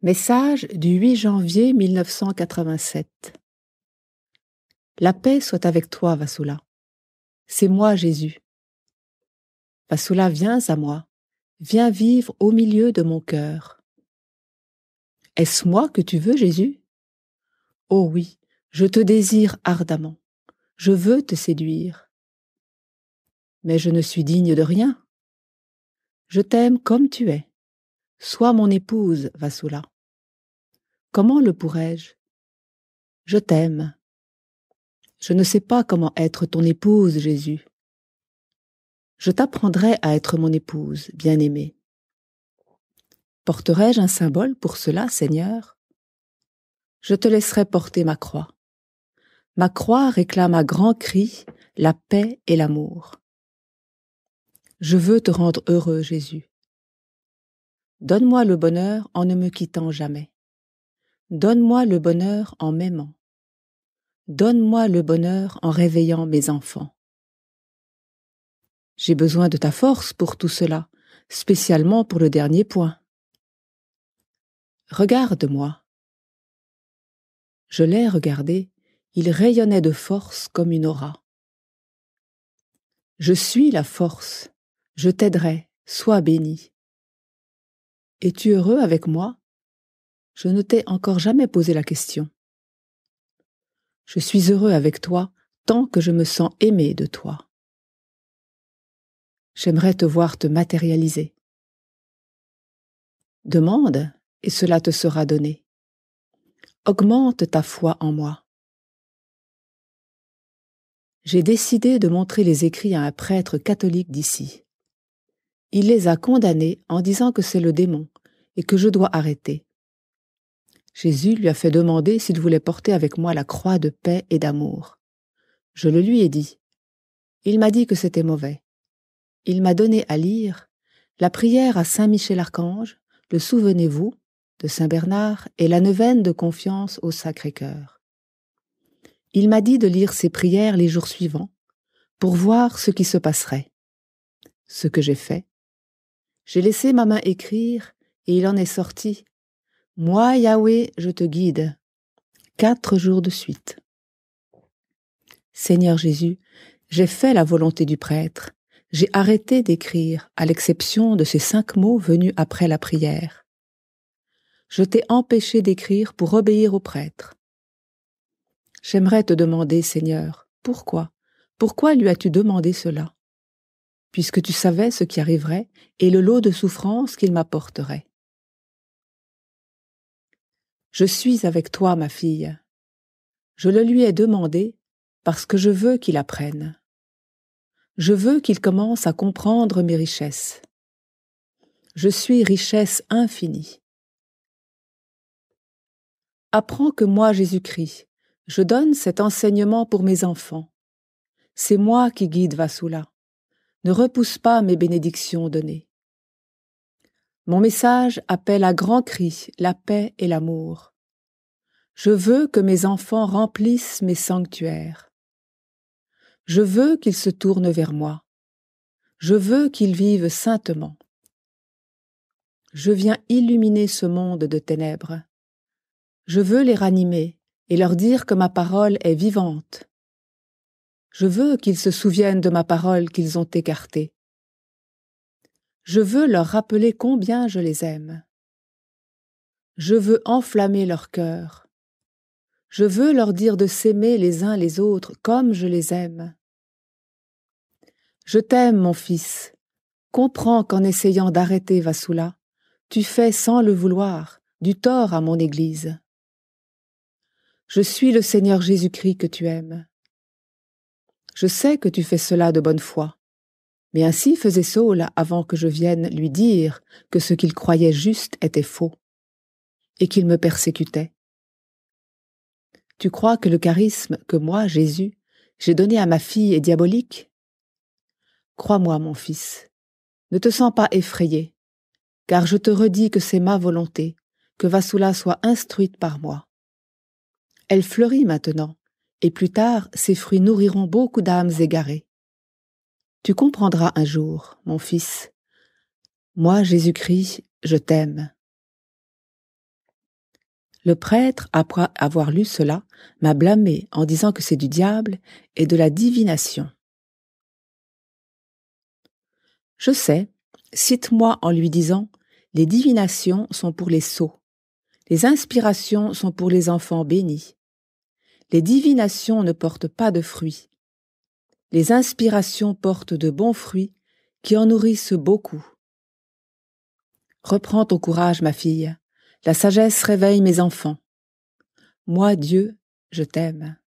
Message du 8 janvier 1987. La paix soit avec toi, Vasula. C'est moi, Jésus. Vasula, viens à moi. Viens vivre au milieu de mon cœur. Est-ce moi que tu veux, Jésus? Oh oui, je te désire ardemment. Je veux te séduire. Mais je ne suis digne de rien. Je t'aime comme tu es. Sois mon épouse, Vasula. Comment le pourrais-je? Je t'aime. Je ne sais pas comment être ton épouse, Jésus. Je t'apprendrai à être mon épouse, bien-aimée. Porterai-je un symbole pour cela, Seigneur? Je te laisserai porter ma croix. Ma croix réclame à grands cris la paix et l'amour. Je veux te rendre heureux, Jésus. Donne-moi le bonheur en ne me quittant jamais. Donne-moi le bonheur en m'aimant. Donne-moi le bonheur en réveillant mes enfants. J'ai besoin de ta force pour tout cela, spécialement pour le dernier point. Regarde-moi. Je l'ai regardé, il rayonnait de force comme une aura. Je suis la force, je t'aiderai, sois béni. Es-tu heureux avec moi? Je ne t'ai encore jamais posé la question. Je suis heureux avec toi tant que je me sens aimé de toi. J'aimerais te voir te matérialiser. Demande et cela te sera donné. Augmente ta foi en moi. J'ai décidé de montrer les écrits à un prêtre catholique d'ici. Il les a condamnés en disant que c'est le démon et que je dois arrêter. Jésus lui a fait demander s'il voulait porter avec moi la croix de paix et d'amour. Je le lui ai dit. Il m'a dit que c'était mauvais. Il m'a donné à lire la prière à Saint Michel-Archange, le Souvenez-vous de Saint Bernard et la neuvaine de confiance au Sacré-Cœur. Il m'a dit de lire ces prières les jours suivants pour voir ce qui se passerait. Ce que j'ai fait. J'ai laissé ma main écrire et il en est sorti. Moi, Yahweh, je te guide. 4 jours de suite. Seigneur Jésus, j'ai fait la volonté du prêtre. J'ai arrêté d'écrire, à l'exception de ces 5 mots venus après la prière. Je t'ai empêché d'écrire pour obéir au prêtre. J'aimerais te demander, Seigneur, pourquoi? Pourquoi lui as-tu demandé cela? Puisque tu savais ce qui arriverait et le lot de souffrance qu'il m'apporterait. Je suis avec toi, ma fille. Je le lui ai demandé parce que je veux qu'il apprenne. Je veux qu'il commence à comprendre mes richesses. Je suis richesse infinie. Apprends que moi, Jésus-Christ, je donne cet enseignement pour mes enfants. C'est moi qui guide Vasula. Ne repousse pas mes bénédictions données. Mon message appelle à grands cris la paix et l'amour. Je veux que mes enfants remplissent mes sanctuaires. Je veux qu'ils se tournent vers moi. Je veux qu'ils vivent saintement. Je viens illuminer ce monde de ténèbres. Je veux les ranimer et leur dire que ma parole est vivante. Je veux qu'ils se souviennent de ma parole qu'ils ont écartée. Je veux leur rappeler combien je les aime. Je veux enflammer leur cœur. Je veux leur dire de s'aimer les uns les autres comme je les aime. Je t'aime, mon fils. Comprends qu'en essayant d'arrêter Vasula, tu fais sans le vouloir du tort à mon Église. Je suis le Seigneur Jésus-Christ que tu aimes. Je sais que tu fais cela de bonne foi, mais ainsi faisait Saul avant que je vienne lui dire que ce qu'il croyait juste était faux, et qu'il me persécutait. Tu crois que le charisme que moi, Jésus, j'ai donné à ma fille est diabolique? Crois-moi, mon fils, ne te sens pas effrayé, car je te redis que c'est ma volonté, que Vasula soit instruite par moi. Elle fleurit maintenant, et plus tard, ses fruits nourriront beaucoup d'âmes égarées. Tu comprendras un jour, mon fils. Moi, Jésus-Christ, je t'aime. Le prêtre, après avoir lu cela, m'a blâmé en disant que c'est du diable et de la divination. Je sais, cite-moi en lui disant, les divinations sont pour les sots, les inspirations sont pour les enfants bénis. Les divinations ne portent pas de fruits. Les inspirations portent de bons fruits qui en nourrissent beaucoup. Reprends ton courage, ma fille. La sagesse réveille mes enfants. Moi, Dieu, je t'aime.